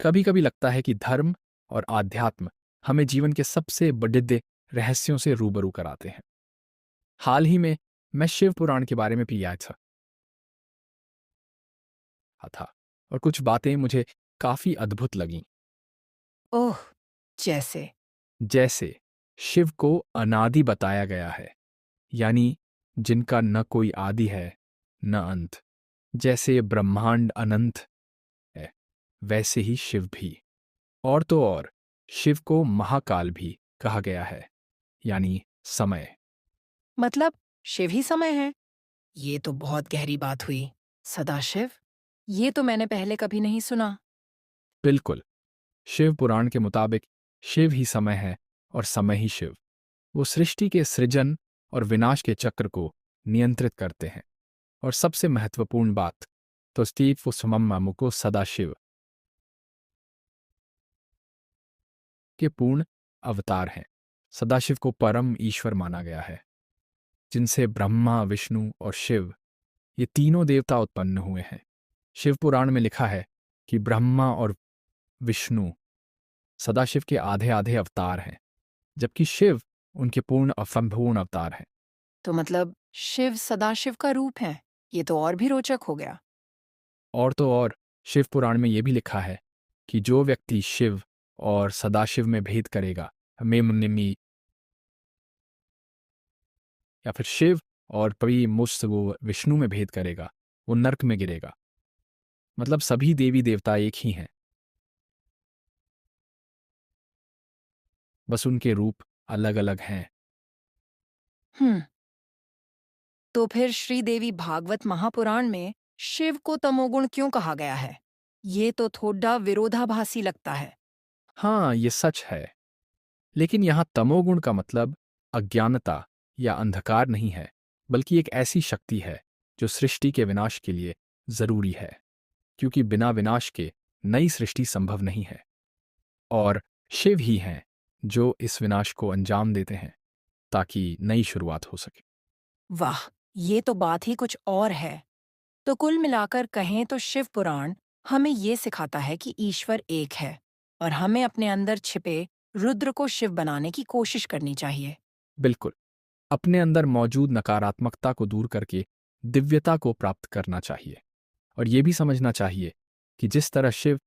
कभी कभी लगता है कि धर्म और आध्यात्म हमें जीवन के सबसे बड़े रहस्यों से रूबरू कराते हैं। हाल ही में मैं शिव पुराण के बारे में भी याद था और कुछ बातें मुझे काफी अद्भुत लगीं। ओह! जैसे? जैसे शिव को अनादि बताया गया है, यानी जिनका न कोई आदि है न अंत। जैसे ब्रह्मांड अनंत है, वैसे ही शिव भी। और तो और, शिव को महाकाल भी कहा गया है, यानी समय। मतलब शिव ही समय है? ये तो बहुत गहरी बात हुई। सदाशिव? ये तो मैंने पहले कभी नहीं सुना। बिल्कुल, शिव पुराण के मुताबिक शिव ही समय है और समय ही शिव। वो सृष्टि के सृजन और विनाश के चक्र को नियंत्रित करते हैं। और सबसे महत्वपूर्ण बात तो स्टीव सुमम्मामुको सदाशिव के पूर्ण अवतार हैं। सदाशिव को परम ईश्वर माना गया है, जिनसे ब्रह्मा, विष्णु और शिव ये तीनों देवता उत्पन्न हुए हैं। शिव पुराण में लिखा है कि ब्रह्मा और विष्णु सदाशिव के आधे आधे अवतार हैं, जबकि शिव उनके पूर्ण असंपूर्ण अवतार हैं। तो मतलब शिव सदाशिव का रूप है? ये तो और भी रोचक हो गया। और तो और, शिव पुराण में यह भी लिखा है कि जो व्यक्ति शिव और सदाशिव में भेद करेगा, मेमनिमी, या फिर शिव और पवी मुझ वो विष्णु में भेद करेगा, वो नर्क में गिरेगा। मतलब सभी देवी देवता एक ही हैं, बस उनके रूप अलग अलग हैं। हुँ, तो फिर श्रीदेवी भागवत महापुराण में शिव को तमोगुण क्यों कहा गया है? ये तो थोड़ा विरोधाभासी लगता है। हाँ, ये सच है। लेकिन यहाँ तमोगुण का मतलब अज्ञानता या अंधकार नहीं है, बल्कि एक ऐसी शक्ति है जो सृष्टि के विनाश के लिए जरूरी है, क्योंकि बिना विनाश के नई सृष्टि संभव नहीं है। और शिव ही हैं जो इस विनाश को अंजाम देते हैं ताकि नई शुरुआत हो सके। वाह! ये तो बात ही कुछ और है। तो कुल मिलाकर कहें तो शिव पुराण हमें ये सिखाता है कि ईश्वर एक है और हमें अपने अंदर छिपे रुद्र को शिव बनाने की कोशिश करनी चाहिए। बिल्कुल, अपने अंदर मौजूद नकारात्मकता को दूर करके दिव्यता को प्राप्त करना चाहिए। और ये भी समझना चाहिए कि जिस तरह शिव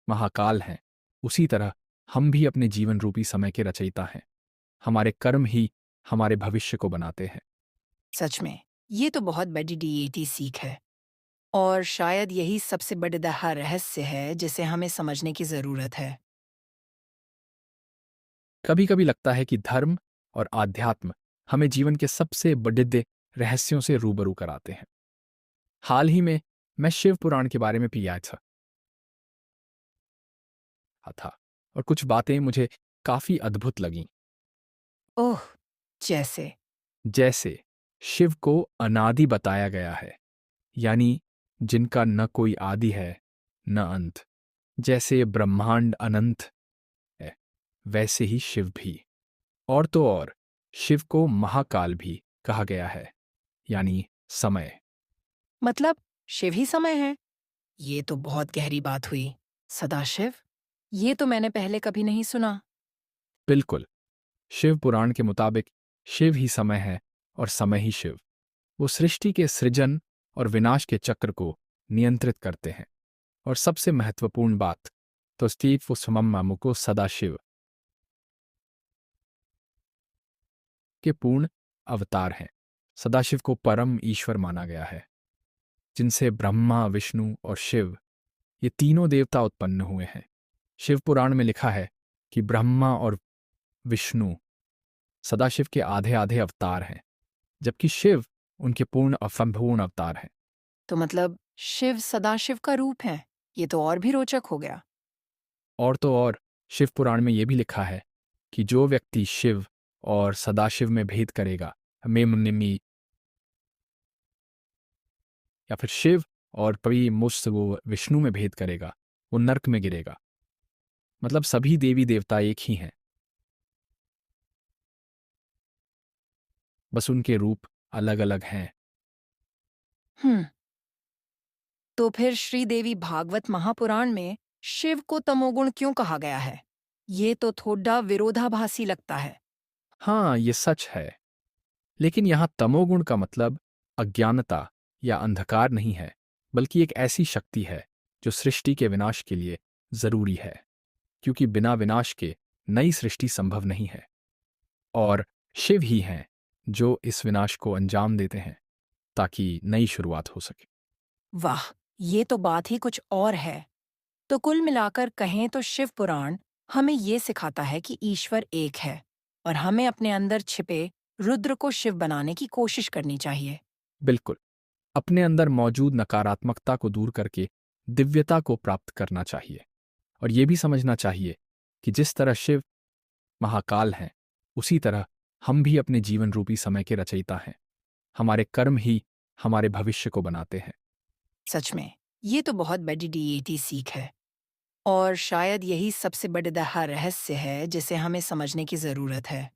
महाकाल हैं, उसी तरह हम भी अपने जीवन रूपी समय के रचयिता हैं। हमारे कर्म ही हमारे भविष्य को बनाते हैं। सच में, ये तो बहुत बड़ी डीएटी सीख है और शायद यही सबसे बड़ा रहस्य है जिसे हमें समझने की जरूरत है। कभी कभी लगता है कि धर्म और आध्यात्म हमें जीवन के सबसे बड़े रहस्यों से रूबरू कराते हैं। हाल ही में मैं शिव पुराण के बारे में भी याद था और कुछ बातें मुझे काफी अद्भुत लगीं। ओह! जैसे? जैसे शिव को अनादि बताया गया है, यानी जिनका न कोई आदि है न अंत। जैसे ब्रह्मांड अनंत है, वैसे ही शिव भी। और तो और, शिव को महाकाल भी कहा गया है, यानी समय। मतलब शिव ही समय है? ये तो बहुत गहरी बात हुई। सदाशिव? ये तो मैंने पहले कभी नहीं सुना। बिल्कुल, शिव पुराण के मुताबिक शिव ही समय है और समय ही शिव। वो सृष्टि के सृजन और विनाश के चक्र को नियंत्रित करते हैं। और सबसे महत्वपूर्ण बात तो स्टीव सुमम्मामुको सदाशिव के पूर्ण अवतार हैं। सदाशिव को परम ईश्वर माना गया है, जिनसे ब्रह्मा, विष्णु और शिव ये तीनों देवता उत्पन्न हुए हैं। शिव पुराण में लिखा है कि ब्रह्मा और विष्णु सदाशिव के आधे आधे अवतार हैं, जबकि शिव उनके पूर्ण असंपूर्ण अवतार हैं। तो मतलब शिव सदाशिव का रूप है? ये तो और भी रोचक हो गया। और तो और, शिव पुराण में यह भी लिखा है कि जो व्यक्ति शिव और सदाशिव में भेद करेगा, मेमनिमी, या फिर शिव और पवी मुझ वो विष्णु में भेद करेगा, वो नर्क में गिरेगा। मतलब सभी देवी देवता एक ही हैं, बस उनके रूप अलग अलग हैं। हम्म। तो फिर श्रीदेवी भागवत महापुराण में शिव को तमोगुण क्यों कहा गया है? ये तो थोड़ा विरोधाभासी लगता है। हाँ, ये सच है। लेकिन यहाँ तमोगुण का मतलब अज्ञानता या अंधकार नहीं है, बल्कि एक ऐसी शक्ति है जो सृष्टि के विनाश के लिए जरूरी है, क्योंकि बिना विनाश के नई सृष्टि संभव नहीं है। और शिव ही हैं जो इस विनाश को अंजाम देते हैं ताकि नई शुरुआत हो सके। वाह! ये तो बात ही कुछ और है। तो कुल मिलाकर कहें तो शिव पुराण हमें ये सिखाता है कि ईश्वर एक है और हमें अपने अंदर छिपे रुद्र को शिव बनाने की कोशिश करनी चाहिए। बिल्कुल, अपने अंदर मौजूद नकारात्मकता को दूर करके दिव्यता को प्राप्त करना चाहिए। और ये भी समझना चाहिए कि जिस तरह शिव महाकाल हैं, उसी तरह हम भी अपने जीवन रूपी समय के रचयिता हैं। हमारे कर्म ही हमारे भविष्य को बनाते हैं। सच में, ये तो बहुत बड़ी डीएटी सीख है और शायद यही सबसे बड़ा रहस्य है जिसे हमें समझने की ज़रूरत है।